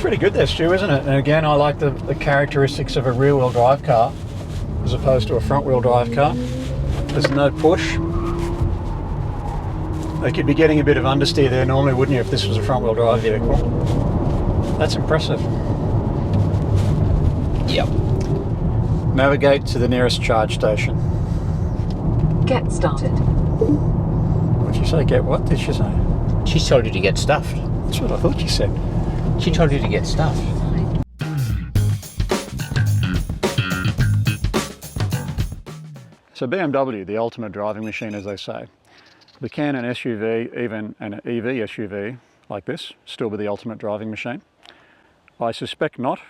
pretty good there, Stu, isn't it? And again, I like the characteristics of a rear-wheel drive car as opposed to a front-wheel drive car. There's no push. Like you'd be getting a bit of understeer there normally, wouldn't you, if this was a front-wheel drive vehicle? That's impressive. Yep. Navigate to the nearest charge station. Get started. What did she say? Get what did she say? She told you to get stuffed. That's what I thought she said. She told you to get stuffed. So BMW, the ultimate driving machine, as they say. But can an SUV, even an EV SUV like this, still be the ultimate driving machine? I suspect not,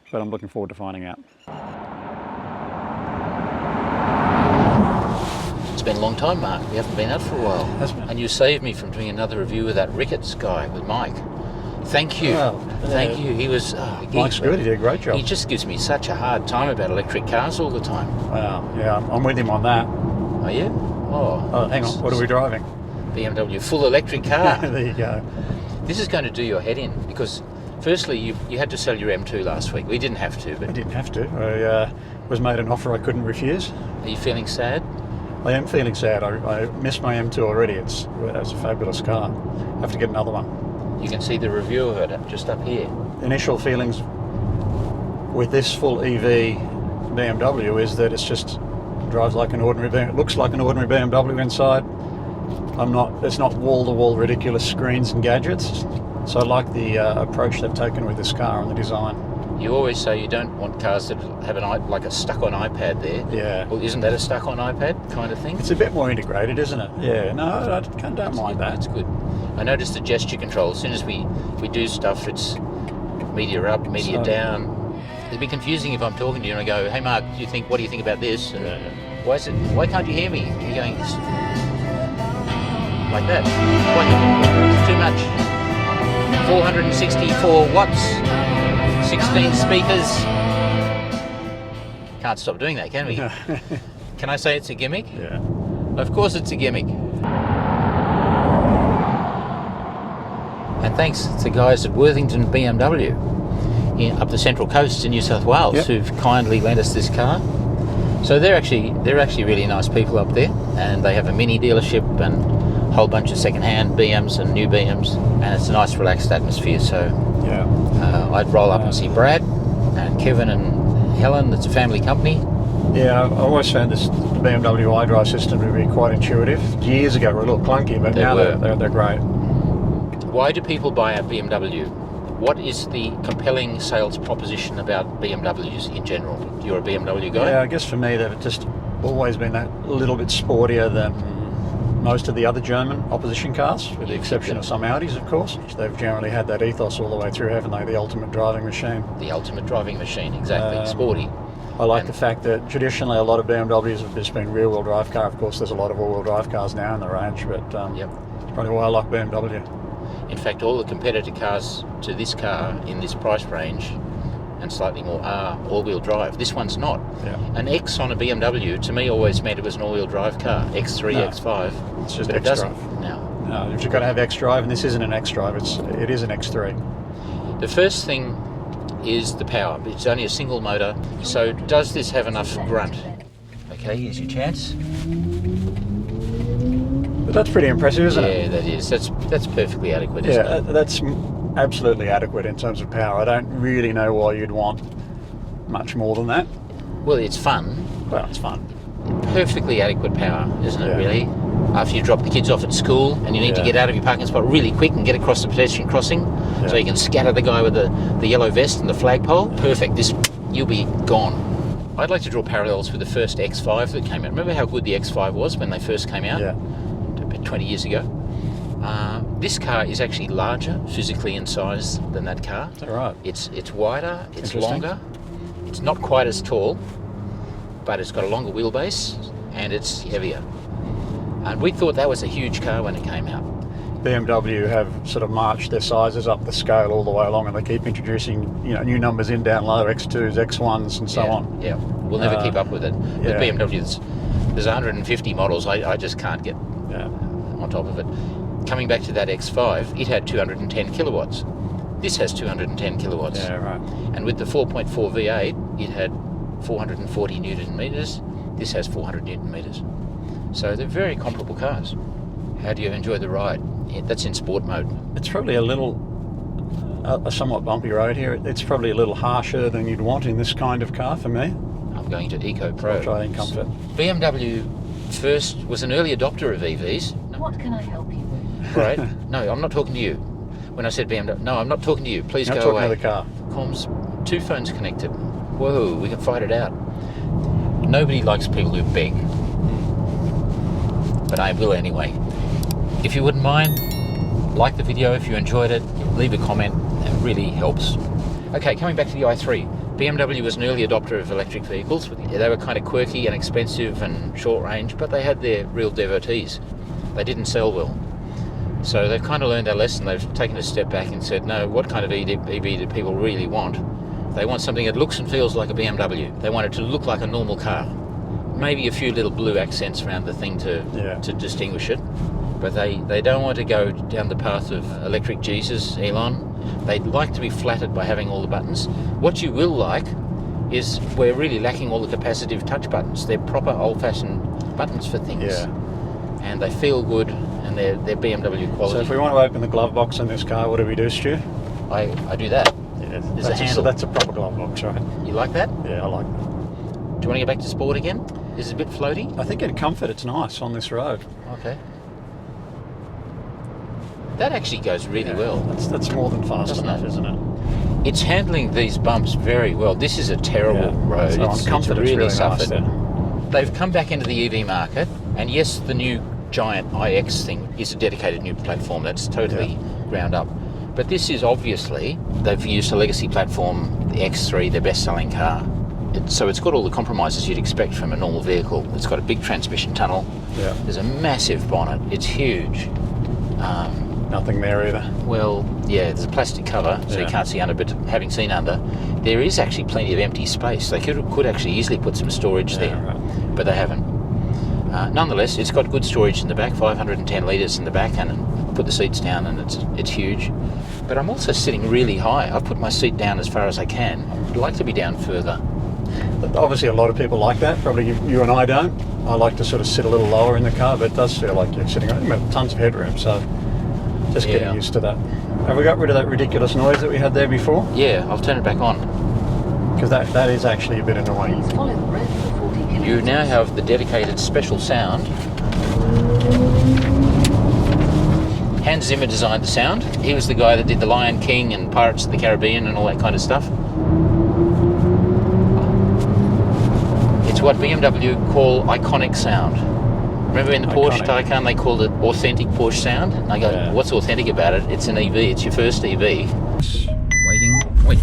but I'm looking forward to finding out. It's been a long time, Mark. We haven't been out for a while. Hasn't it? And you saved me from doing another review of that Ricketts guy with Mike. Thank you. Well, Thank you. He was... Mike's good, he did a great job. He just gives me such a hard time about electric cars all the time. Wow, yeah, I'm with him on that. Are you? Oh, hang on, what are we driving? BMW full electric car. There you go. This is going to do your head in because firstly you had to sell your M2 last week. We didn't have to, but I didn't have to. I was made an offer I couldn't refuse. are you feeling sad? I am feeling sad. I missed my M2 already. It's a fabulous car. I have to get another one. You can see the review of it just up here. Initial feelings with this full EV BMW is that it's just drives like an ordinary, it looks like an ordinary BMW inside. It's not wall-to-wall ridiculous screens and gadgets. So I like the approach they've taken with this car and the design. You always say you don't want cars that have like a stuck-on iPad there. Yeah. Well, isn't that a stuck-on iPad kind of thing? It's a bit more integrated, isn't it? Yeah, no, I don't mind that. That's good. I noticed the gesture control. As soon as we do stuff, it's media up, media down. It'd be confusing if I'm talking to you and I go, "Hey, Mark, what do you think about this?" And why can't you hear me? You're going like that. It's too much. 464 watts, 16 speakers. Can't stop doing that, can we? Can I say it's a gimmick? Yeah. Of course it's a gimmick. And thanks to the guys at Worthington BMW up the Central Coast in New South Wales who've kindly lent us this car. So they're actually really nice people up there, and they have a mini dealership and a whole bunch of second-hand BMs and new BMs, and it's a nice relaxed atmosphere. So I'd roll up and see Brad and Kevin and Helen. It's a family company. Yeah, I've always found this BMW iDrive system to be quite intuitive. Years ago, they were a little clunky, but now they're great. Why do people buy a BMW? What is the compelling sales proposition about BMWs in general? You're a BMW guy? Yeah, I guess for me they've just always been that little bit sportier than most of the other German opposition cars, with the exception of some Audis, of course. They've generally had that ethos all the way through, haven't they? The ultimate driving machine. The ultimate driving machine, exactly. Sporty. I like the fact that traditionally a lot of BMWs have just been rear-wheel drive car. Of course, there's a lot of all-wheel drive cars now in the range, but it's probably why I like BMW. In fact, all the competitor cars to this car in this price range and slightly more are all-wheel drive. This one's not. Yeah. An X on a BMW to me always meant it was an all-wheel drive car. X3, X5. It's just but X-Drive. It doesn't now. No, you've got to have X-Drive, and this isn't an X-Drive. It is an X3. The first thing is the power. It's only a single motor. So does this have enough grunt? Okay, here's your chance. But that's pretty impressive, isn't it? Yeah, that is. That's perfectly adequate, isn't it? Yeah, that's absolutely adequate in terms of power. I don't really know why you'd want much more than that. Well, it's fun. Well, it's fun. Perfectly adequate power, isn't it, really? After you drop the kids off at school and you need to get out of your parking spot really quick and get across the pedestrian crossing so you can scatter the guy with the yellow vest and the flagpole. Perfect. You'll be gone. I'd like to draw parallels with the first X5 that came out. Remember how good the X5 was when they first came out? Yeah. 20 years ago. This car is actually larger physically in size than that car. Is that right? It's wider, it's longer, it's not quite as tall, but it's got a longer wheelbase and it's heavier. And we thought that was a huge car when it came out. BMW have sort of marched their sizes up the scale all the way along, and they keep introducing new numbers in down low, X2s, X1s, and so on. Yeah, we'll never keep up with it. With BMW, there's 150 models. I just can't get on top of it. Coming back to that X5, it had 210 kilowatts. This has 210 kilowatts. Yeah, right. And with the 4.4 V8, it had 440 Newton meters. This has 400 Newton meters. So they're very comparable cars. How do you enjoy the ride? That's in sport mode. It's probably a somewhat bumpy road here. It's probably a little harsher than you'd want in this kind of car for me. I'm going to Eco Pro. I'll try in comfort. BMW first was an early adopter of EVs. What can I help you with? Right? No, I'm not talking to you. When I said BMW, no, I'm not talking to you. Please Not go talking away. to the car. Comms, 2 phones connected. Whoa, we can fight it out. Nobody likes people who beg, but I will anyway. If you wouldn't mind, like the video if you enjoyed it, leave a comment, it really helps. Okay, coming back to the i3. BMW was an early adopter of electric vehicles. They were kind of quirky and expensive and short range, but they had their real devotees. They didn't sell well. So they've kind of learned their lesson. They've taken a step back and said, no, what kind of EV do people really want? They want something that looks and feels like a BMW. They want it to look like a normal car. Maybe a few little blue accents around the thing to distinguish it. But they don't want to go down the path of electric Jesus, Elon. They'd like to be flattered by having all the buttons. What you will like is we're really lacking all the capacitive touch buttons. They're proper old-fashioned buttons for things. Yeah. And they feel good, and they're BMW quality. So if we want to open the glove box in this car, what do we do, Stu? I do that. Yeah, There's a handle. That's a proper glove box, right? You like that? Yeah, I like that. Do you want to get back to sport again? Is it a bit floaty? I think in comfort it's nice on this road. Okay. That actually goes really well. That's more than fast Doesn't enough, it? isn't it? It's handling these bumps very well. This is a terrible road. So on comfort, it's really suffered. nice. They've come back into the EV market, and yes, the new giant iX thing is a dedicated new platform that's totally ground up. But this is obviously, they've used a legacy platform, the X3, their best-selling car. So it's got all the compromises you'd expect from a normal vehicle. It's got a big transmission tunnel. Yeah. There's a massive bonnet. It's huge. Nothing there either. Well, yeah, there's a plastic cover, so you can't see under, but having seen under, there is actually plenty of empty space. They could actually easily put some storage there, Right. but they haven't. Nonetheless, it's got good storage in the back, 510 litres in the back, and put the seats down, and it's huge. But I'm also sitting really high. I've put my seat down as far as I can. I'd like to be down further. But obviously a lot of people like that. Probably you and I don't. I like to sort of sit a little lower in the car, but it does feel like you're sitting on tons of headroom, so just getting used to that. Have we got rid of that ridiculous noise that we had there before? Yeah, I'll turn it back on. Because that is actually a bit annoying. Follow the road for 40 kilometers. You now have the dedicated special sound. Hans Zimmer designed the sound. He was the guy that did The Lion King and Pirates of the Caribbean and all that kind of stuff. It's what BMW call iconic sound. Remember in the Porsche Iconic. Taycan they called it authentic Porsche sound? And I go, what's authentic about it? It's an EV, it's your first EV. Wait.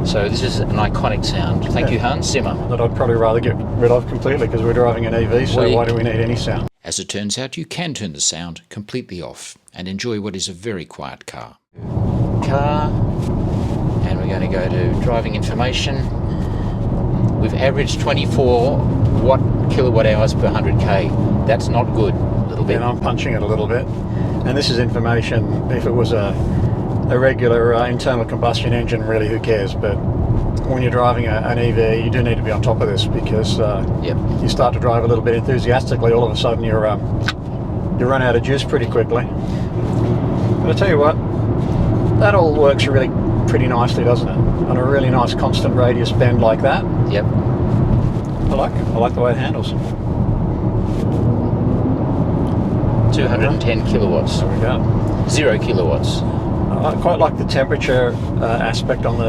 So this is an iconic sound. Thank you, Hans Zimmer. That I'd probably rather get rid of completely because we're driving an EV, so why do we need any sound? As it turns out, you can turn the sound completely off and enjoy what is a very quiet car. Car, and we're going to go to driving information. We've averaged 24 kilowatt hours per 100k. That's not good. A little bit. And I'm punching it a little bit. And this is information. If it was a regular internal combustion engine, really, who cares? But when you're driving an EV, you do need to be on top of this because you start to drive a little bit enthusiastically. All of a sudden, you run out of juice pretty quickly. But I tell you what, that all works really pretty nicely, doesn't it? On a really nice constant radius bend like that. Yep. I like the way it handles. 210 kilowatts. There we go. 0 kilowatts. I quite like the temperature aspect on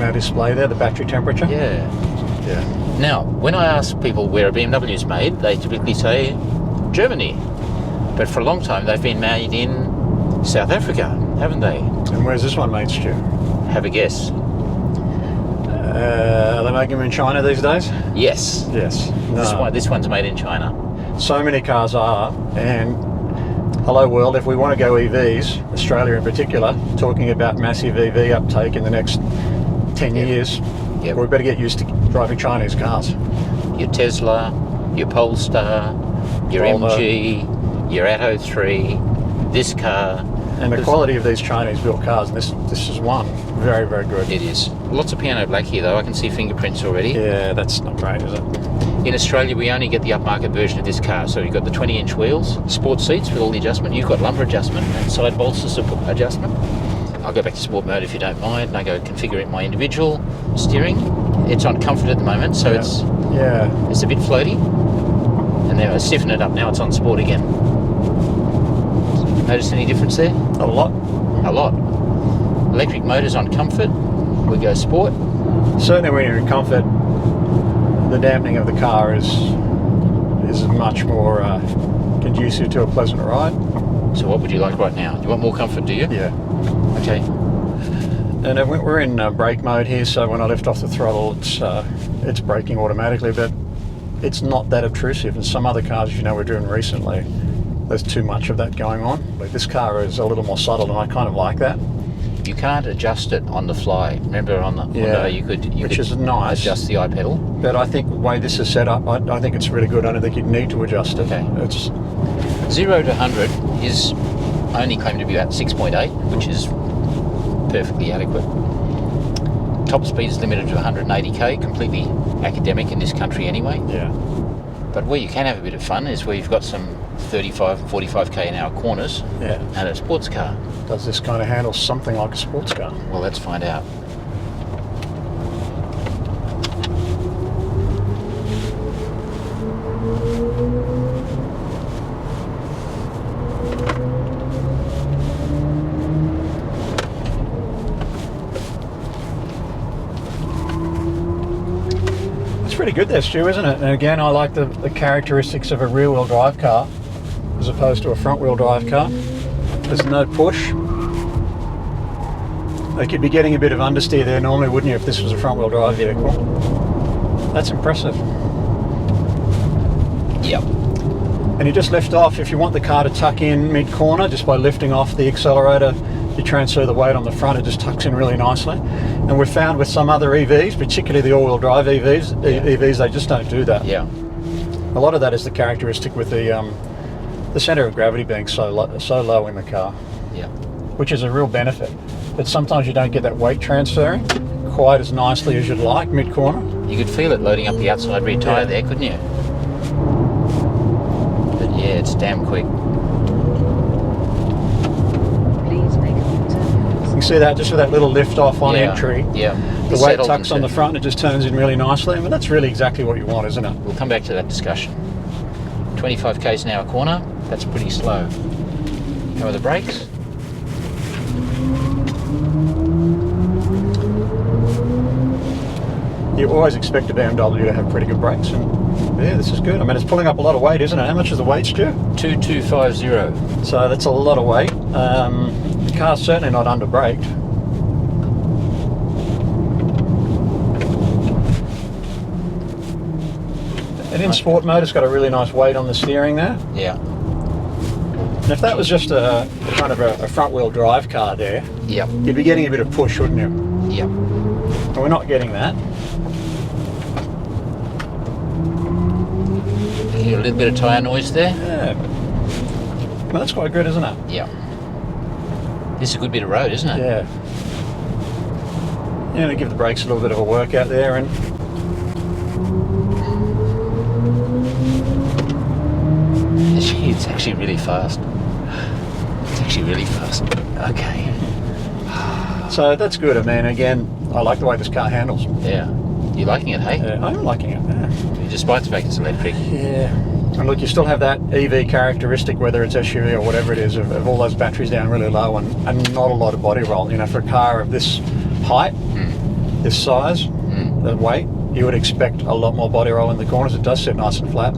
our display there, the battery temperature. Yeah. Now, when I ask people where a BMW is made, they typically say Germany. But for a long time, they've been made in South Africa, haven't they? And where's this one made, Stu? Have a guess. Are they making them in China these days? Yes. Yes. No. This one's made in China. So many cars are, and hello world, if we want to go EVs, Australia in particular, talking about massive EV uptake in the next 10 years, Yep. we better get used to driving Chinese cars. Your Tesla, your Polestar, your Volvo. MG, your Atto 3, this car. And the quality of these Chinese-built cars, and this is one, very, very good. It is. Lots of piano black here though, I can see fingerprints already. Yeah, that's not great, is it? In Australia we only get the upmarket version of this car, so you've got the 20-inch wheels, sport seats with all the adjustment, you've got lumbar adjustment and side bolster adjustment. I'll go back to sport mode if you don't mind, and I go configure it my individual steering. It's on comfort at the moment, so it's a bit floaty. And then I stiffen it up, now it's on sport again. Notice any difference there? A lot. A lot. Electric motors on comfort, we go sport. Certainly when you're in comfort, the dampening of the car is much more conducive to a pleasant ride. So what would you like right now? Do you want more comfort, do you? Yeah. Okay. And we're in brake mode here, so when I lift off the throttle, it's braking automatically, but it's not that obtrusive. And some other cars, you know, we've driven recently, there's too much of that going on. But this car is a little more subtle, and I kind of like that. You can't adjust it on the fly. Remember on the Honda, you could nice. adjust the I-pedal. But I think the way this is set up, I think it's really good. I don't think you'd need to adjust it. Okay. It's 0 to 100 is only claimed to be about 6.8, which is perfectly adequate. Top speed is limited to 180k, completely academic in this country anyway. yeah. But where you can have a bit of fun is where you've got some 35 and 45k an hour corners Yeah. and a sports car. Does this kind of handle something like a sports car? Well, let's find out. It's pretty good there, Stu, isn't it? And again, I like the characteristics of a rear-wheel drive car as opposed to a front-wheel drive car. There's no push. Like you'd be getting a bit of understeer there normally, wouldn't you, if this was a front-wheel drive vehicle? That's impressive. Yep. And you just lift off. If you want the car to tuck in mid-corner, just by lifting off the accelerator, you transfer the weight on the front, it just tucks in really nicely. And we've found with some other EVs, particularly the all-wheel drive EVs, they just don't do that. Yeah. A lot of that is the characteristic with the centre of gravity being so low in the car, Yeah. which is a real benefit. But sometimes you don't get that weight transferring quite as nicely as you'd like mid-corner. You could feel it loading up the outside rear tyre there, couldn't you? But yeah, it's damn quick. Please make a U-turn. You can see that just with that little lift off on entry. Yeah. The weight tucks on the front and it just turns in really nicely. I mean, that's really exactly what you want, isn't it? We'll come back to that discussion. 25 k's an hour corner, that's pretty slow. How are the brakes? You always expect a BMW to have pretty good brakes, and yeah, this is good. I mean, it's pulling up a lot of weight, isn't it? How much is the weight, Stu? 2250. So that's a lot of weight. The car's certainly not under braked. And in sport mode, it's got a really nice weight on the steering there. Yeah. And if that was just a kind of a front-wheel drive car there, Yep. you'd be getting a bit of push, wouldn't you? Yep. But we're not getting that. You hear a little bit of tyre noise there? Yeah. Well, that's quite good, isn't it? Yeah. This is a good bit of road, isn't it? Yeah. Yeah, to give the brakes a little bit of a workout there, and It's actually really fast. It's actually really fast. Okay. so that's good. I mean, again, I like the way this car handles. Yeah. You liking it, hey? I'm liking it. Yeah. Despite the fact it's electric. Yeah. And look, you still have that EV characteristic, whether it's SUV or whatever it is, of all those batteries down really low and not a lot of body roll. You know, for a car of this height, this size, the weight, you would expect a lot more body roll in the corners. It does sit nice and flat.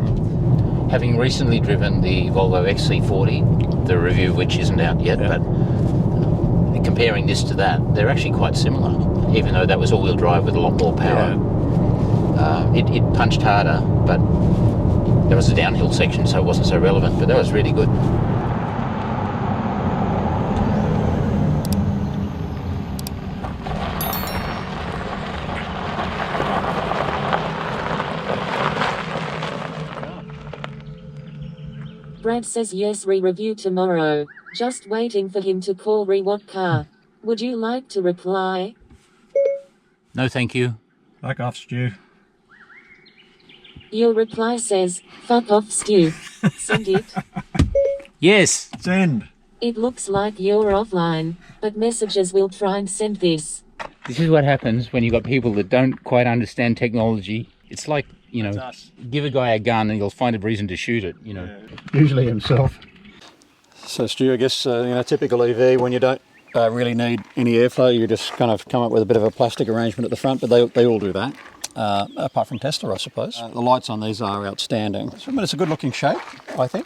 Having recently driven the Volvo XC40, the review of which isn't out yet, but comparing this to that, they're actually quite similar, even though that was all-wheel drive with a lot more power. Yeah. It punched harder, but there was a downhill section, so it wasn't so relevant, but that was really good. Brad says yes, re-review tomorrow. Just waiting for him to call what car. Would you like to reply? No, thank you. Back off, Stu. Your reply says, fuck off, Stu. Send it. Yes. Send. It looks like you're offline, but messages will try and send this. This is what happens when you've got people that don't quite understand technology. It's like, you know, us. give a guy a gun and he'll find a reason to shoot it, you know. Usually himself. So Stu, I guess, typical EV, when you don't really need any airflow, you just kind of come up with a bit of a plastic arrangement at the front, but they all do that, apart from Tesla, I suppose. The lights on these are outstanding. But it's a good looking shape, I think.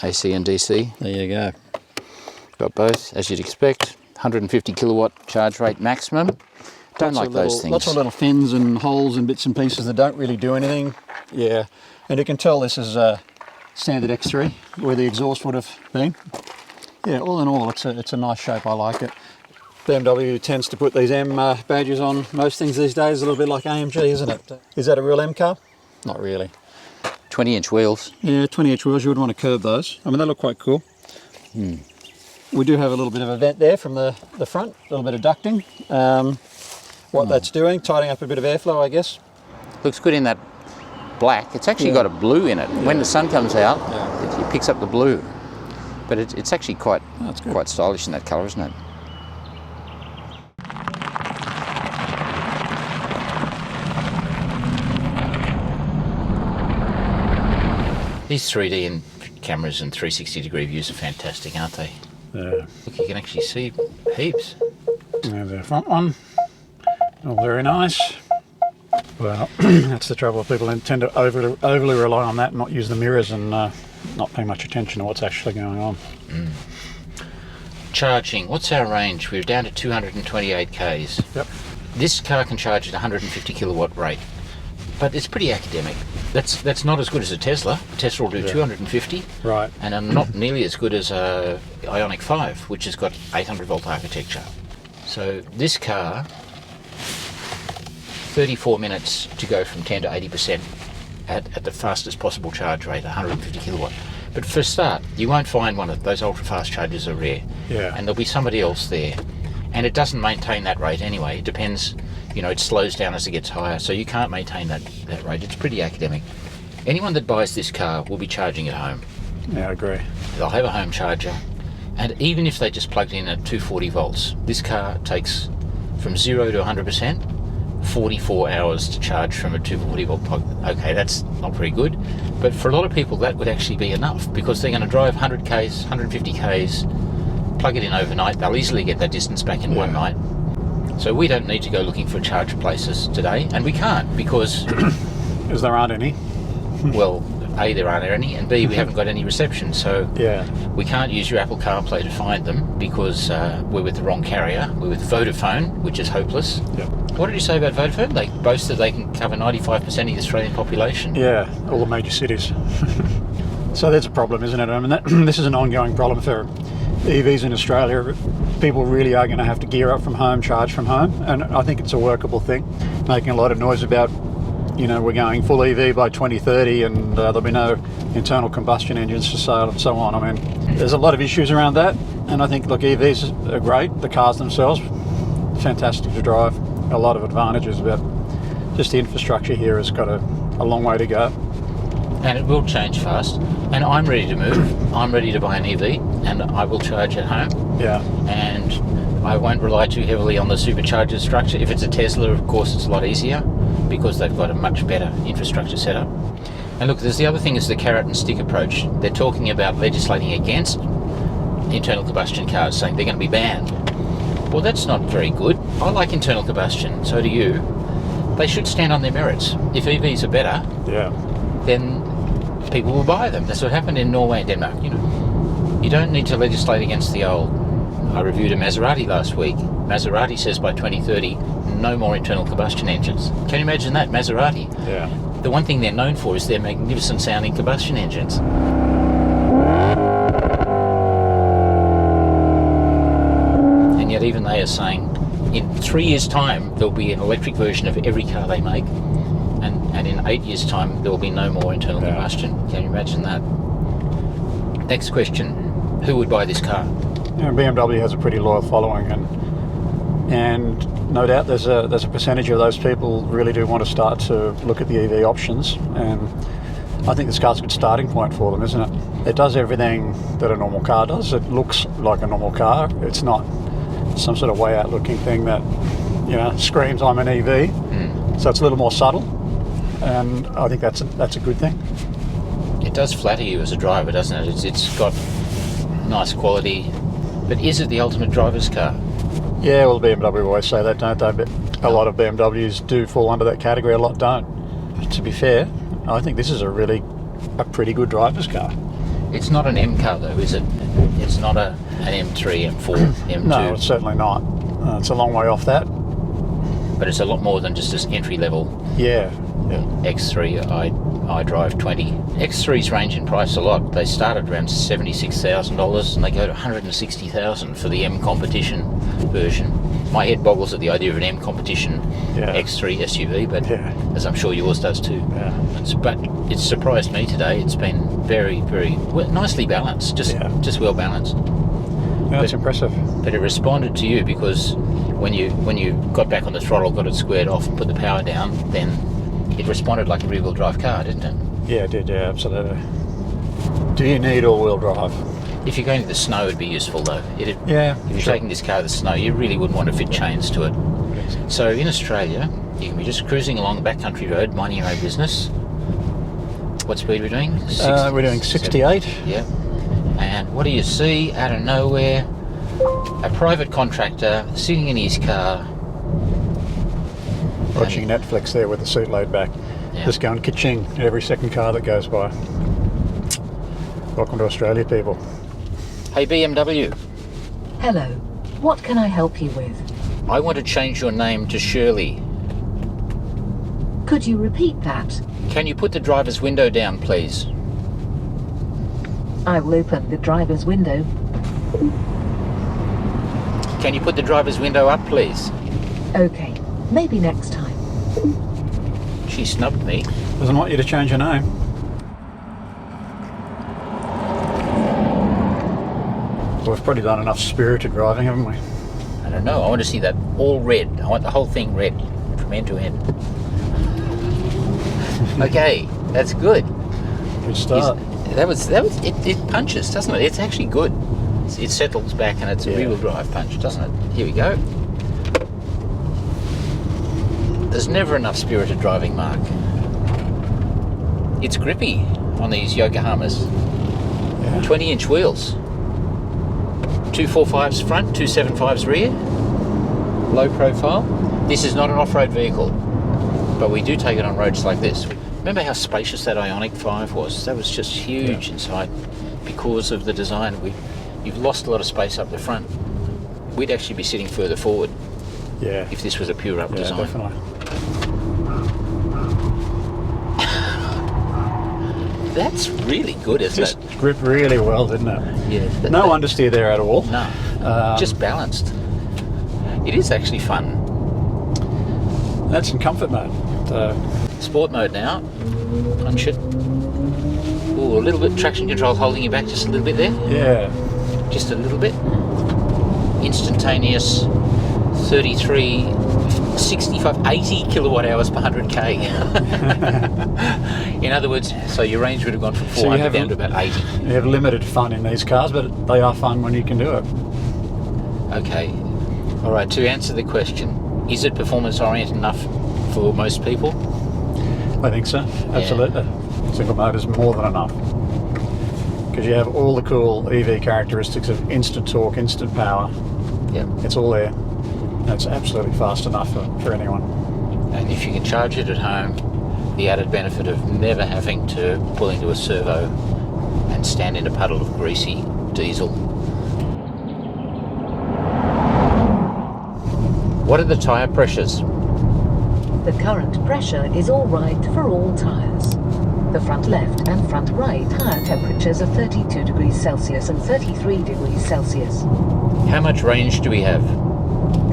AC and DC. There you go. Got both, as you'd expect. 150 kilowatt charge rate maximum. Don't like those things. Lots of little fins and holes and bits and pieces that don't really do anything. Yeah, and you can tell this is a standard X3 where the exhaust would have been. Yeah, all in all, it's a nice shape. I like it. BMW tends to put these M badges on most things these days, a little bit like AMG, isn't it? Is that a real M car? Not really. 20-inch wheels. Yeah, 20-inch wheels. You would want to curb those. I mean, they look quite cool. We do have a little bit of a vent there from the front, a little bit of ducting. What that's doing, tidying up a bit of airflow, I guess. Looks good in that black. It's actually got a blue in it. When the sun comes out, it picks up the blue. But it's actually quite stylish in that colour, isn't it? These 3D and cameras and 360-degree views are fantastic, aren't they? Yeah. Look, you can actually see heaps. There's the front one. Oh, very nice. Well, that's the trouble. People tend to overly rely on that and not use the mirrors and not pay much attention to what's actually going on. Charging. What's our range? We're down to 228 k's. Yep. This car can charge at 150 kilowatt rate, but it's pretty academic. That's not as good as a Tesla. A Tesla will do 250, right, and not nearly as good as a Ioniq 5, which has got 800 volt architecture. So this car, 34 minutes to go from 10 to 80% at the fastest possible charge rate, 150 kilowatt. But for a start, you won't find one of those ultra fast chargers are rare, and there'll be somebody else there, and it doesn't maintain that rate anyway. It depends. You know, it slows down as it gets higher, so you can't maintain that rate. It's pretty academic. Anyone that buys this car will be charging at home. Yeah, I agree. They'll have a home charger, and even if they just plugged in at 240 volts, this car takes from 0 to 100%, 44 hours to charge from a 240 volt plug. Okay, that's not very good, but for a lot of people that would actually be enough, because they're going to drive 100 k's, 150 k's, plug it in overnight. They'll easily get that distance back in one night. So we don't need to go looking for charge places today, and we can't because there aren't any. Well, A, there aren't any, and B, we haven't got any reception, so we can't use your Apple CarPlay to find them because we're with the wrong carrier. We're with Vodafone, which is hopeless. What did you say about Vodafone? They boast that they can cover 95% of the Australian population. Yeah, all the major cities. So that's a problem, isn't it? I mean, this is an ongoing problem for EVs in Australia. People really are going to have to gear up from home, charge from home, and I think it's a workable thing. Making a lot of noise about, you know, we're going full EV by 2030 and there'll be no internal combustion engines for sale and so on. I mean, there's a lot of issues around that, and I think, look, EVs are great. The cars themselves, fantastic to drive. A lot of advantages, but just the infrastructure here has got a long way to go. And it will change fast, and I'm ready to move. I'm ready to buy an EV, and I will charge at home. Yeah. And I won't rely too heavily on the supercharger structure. If it's a Tesla, of course, it's a lot easier because they've got a much better infrastructure setup. And look, there's the other thing is the carrot and stick approach. They're talking about legislating against internal combustion cars, saying they're going to be banned. Well, that's not very good. I like internal combustion, so do you. They should stand on their merits. If EVs are better, then people will buy them. That's what happened in Norway and Denmark. You know, you don't need to legislate against the old. I reviewed a Maserati last week. Maserati says by 2030, no more internal combustion engines. Can you imagine that, Maserati? Yeah. The one thing they're known for is their magnificent sounding combustion engines. And yet even they are saying in 3 years' time there'll be an electric version of every car they make, and in 8 years' time there will be no more internal combustion. Can you imagine that? Next question. Who would buy this car? You know, BMW has a pretty loyal following, and no doubt there's a percentage of those people really do want to start to look at the EV options, and I think this car's a good starting point for them, isn't it? It does everything that a normal car does. It looks like a normal car. It's not some sort of way out looking thing that, you know, screams I'm an EV. So it's a little more subtle, and I think that's a good thing. It does flatter you as a driver, doesn't it? It's got nice quality, but is it the ultimate driver's car? Yeah, well, BMW always say that, don't they? But a lot of BMWs do fall under that category, a lot don't. But to be fair, I think this is a pretty good driver's car. It's not an M car though, is it? It's not an M3, M4, M2. No, it's certainly not. It's a long way off that. But it's a lot more than just this entry level Yeah. X3 iDrive 20. X3s range in price a lot. They start at around $76,000 and they go to $160,000 for the M competition version. My head boggles at the idea of an M competition X3 SUV, but as I'm sure yours does too. Yeah. But it's surprised me today. It's been very, very nicely balanced, just well balanced. Yeah, that's impressive. But it responded to you because when you got back on the throttle, got it squared off and put the power down, then it responded like a rear-wheel drive car, didn't it? Yeah, it did, yeah, absolutely. Do you need all-wheel drive? If you're going to the snow, it'd be useful though. Yeah. If you're taking this car to the snow, you really wouldn't want to fit chains to it. So in Australia, you can be just cruising along the backcountry road, minding your own business. What speed are we doing? We're doing 68. Yeah. And what do you see out of nowhere? A private contractor sitting in his car. Watching Netflix there with the seat laid back. Yeah. Just going ka-ching at every second car that goes by. Welcome to Australia, people. Hey BMW, Hello. What can I help you with? I want to change your name to Shirley. Could you repeat that? Can you put the driver's window down, please? I will open the driver's window. Can you put the driver's window up, please? Okay. Maybe next time. She snubbed me. Doesn't want you to change your name. We've probably done enough spirited driving, haven't we? I don't know. I want to see that all red. I want the whole thing red from end to end. Okay, that's good. Good start. It punches, doesn't it? It's actually good. It settles back and it's a rear-wheel drive punch, doesn't it? Here we go. There's never enough spirited driving, Mark. It's grippy on these Yokohamas. 20-inch wheels. 245s front, 275s rear. Low profile. This is not an off-road vehicle, but we do take it on roads like this. Remember how spacious that Ioniq 5 was? That was just huge inside because of the design. You've lost a lot of space up the front. We'd actually be sitting further forward if this was a pure up design. Definitely. That's really good, isn't it? Just gripped really well, didn't it? Yeah. No understeer there at all. No. Just balanced. It is actually fun. That's in comfort mode. Sport mode now. Punch it. Ooh, a little bit. Traction control holding you back just a little bit there. Yeah. Just a little bit. Instantaneous 33, 65, 80 kilowatt hours per 100k. In other words, so your range would have gone from 400 down to about 80. You have limited fun in these cars, but they are fun when you can do it. Okay. All right, to answer the question, is it performance oriented enough for most people? I think so, absolutely. Single mode is more than enough. Because you have all the cool EV characteristics of instant torque, instant power. Yep. It's all there. It's absolutely fast enough for anyone. And if you can charge it at home, the added benefit of never having to pull into a servo and stand in a puddle of greasy diesel. What are the tyre pressures? The current pressure is all right for all tyres. The front left and front right tyre temperatures are 32 degrees Celsius and 33 degrees Celsius. How much range do we have?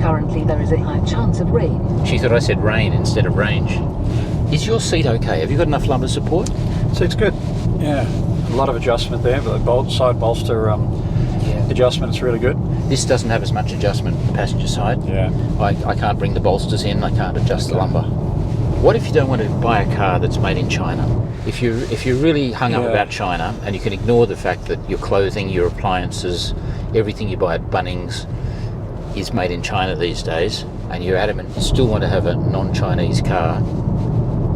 Currently there is a high chance of rain. She thought I said rain instead of range. Is your seat okay? Have you got enough lumbar support? Seat's good. Yeah. A lot of adjustment there, but the side bolster adjustment is really good. This doesn't have as much adjustment the passenger side. Yeah. I can't bring the bolsters in, I can't adjust the lumbar. What if you don't want to buy a car that's made in China? If you're really hung up about China and you can ignore the fact that your clothing, your appliances, everything you buy at Bunnings is made in China these days, and you're adamant you still want to have a non-Chinese car,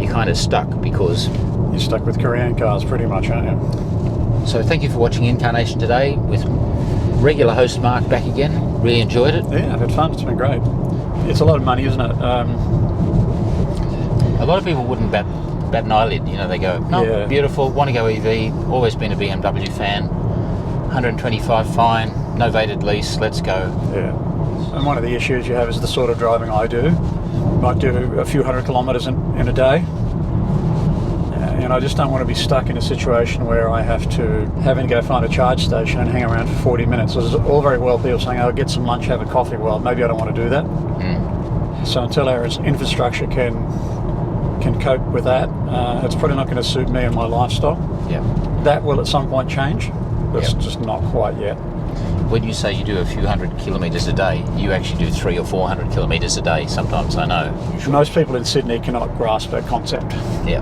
you're kind of stuck because... You're stuck with Korean cars pretty much, aren't you? So thank you for watching inCARnation today with regular host Mark back again. Really enjoyed it. Yeah, I've had fun. It's been great. It's a lot of money, isn't it? A lot of people wouldn't bat an eyelid. You know, they go, no, beautiful, want to go EV, always been a BMW fan, 125 fine, novated lease, let's go. Yeah. And one of the issues you have is the sort of driving I do. Might do a few hundred kilometres in a day. And I just don't want to be stuck in a situation where I have to having to go find a charge station and hang around for 40 minutes. There's all very well people saying, oh, get some lunch, have a coffee. Well, maybe I don't want to do that. So until our infrastructure can cope with that, it's probably not going to suit me and my lifestyle. Yeah. That will at some point change, but it's just not quite yet. When you say you do a few hundred kilometres a day, you actually do 300 or 400 kilometres a day sometimes, I know. Most people in Sydney cannot grasp that concept. Yeah.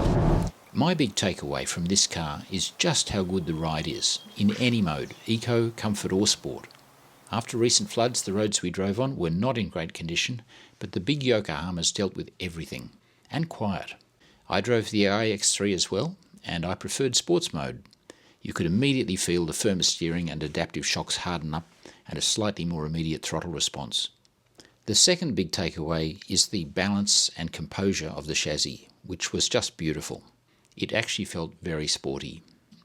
My big takeaway from this car is just how good the ride is, in any mode, eco, comfort or sport. After recent floods, the roads we drove on were not in great condition, but the big Yokohamas dealt with everything, and quiet. I drove the iX3 as well, and I preferred sports mode. You could immediately feel the firmer steering and adaptive shocks harden up, and a slightly more immediate throttle response. The second big takeaway is the balance and composure of the chassis, which was just beautiful. It actually felt very sporty.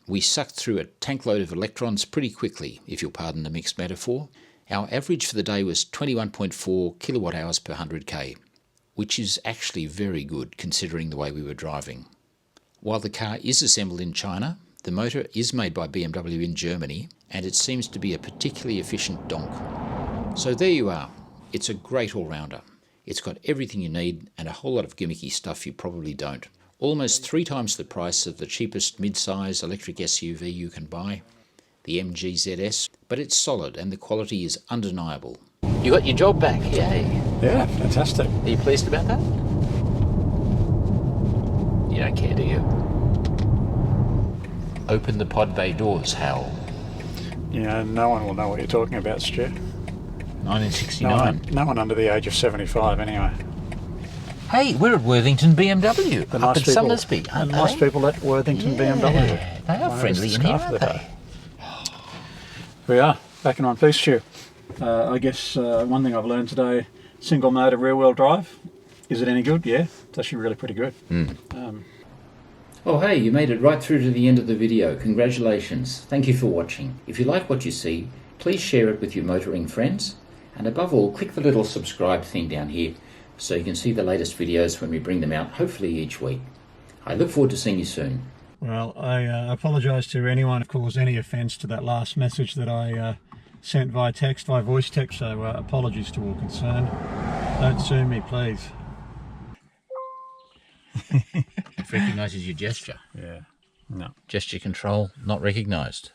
We sucked through a tank load of electrons pretty quickly, if you'll pardon the mixed metaphor. Our average for the day was 21.4 kilowatt hours per 100k, which is actually very good considering the way we were driving. While the car is assembled in China, the motor is made by BMW in Germany, and it seems to be a particularly efficient donk. So there you are. It's a great all-rounder. It's got everything you need and a whole lot of gimmicky stuff you probably don't. Almost 3 times the price of the cheapest mid-size electric SUV you can buy, the MG ZS, but it's solid and the quality is undeniable. You got your job back, yay. Yeah, fantastic. Are you pleased about that? You don't care, do you? Open the pod bay doors, Hal. Yeah, no one will know what you're talking about, Stu. 1969. No one under the age of 75 anyway. Hey, we're at Worthington BMW The up nice at people, Summersby, the aren't nice they? people at Worthington BMW. They are friendly in here, aren't they? We are, back in one piece, Stu. I guess one thing I've learned today, single motor rear wheel drive. Is it any good? Yeah, it's actually really pretty good. Oh hey, you made it right through to the end of the video. Congratulations. Thank you for watching. If you like what you see, please share it with your motoring friends. And above all, click the little subscribe thing down here so you can see the latest videos when we bring them out, hopefully each week. I look forward to seeing you soon. Well, I apologise to anyone who caused any offence to that last message that I sent via voice text, so apologies to all concerned. Don't sue me, please. It recognises your gesture. Yeah, no. Gesture control not recognised.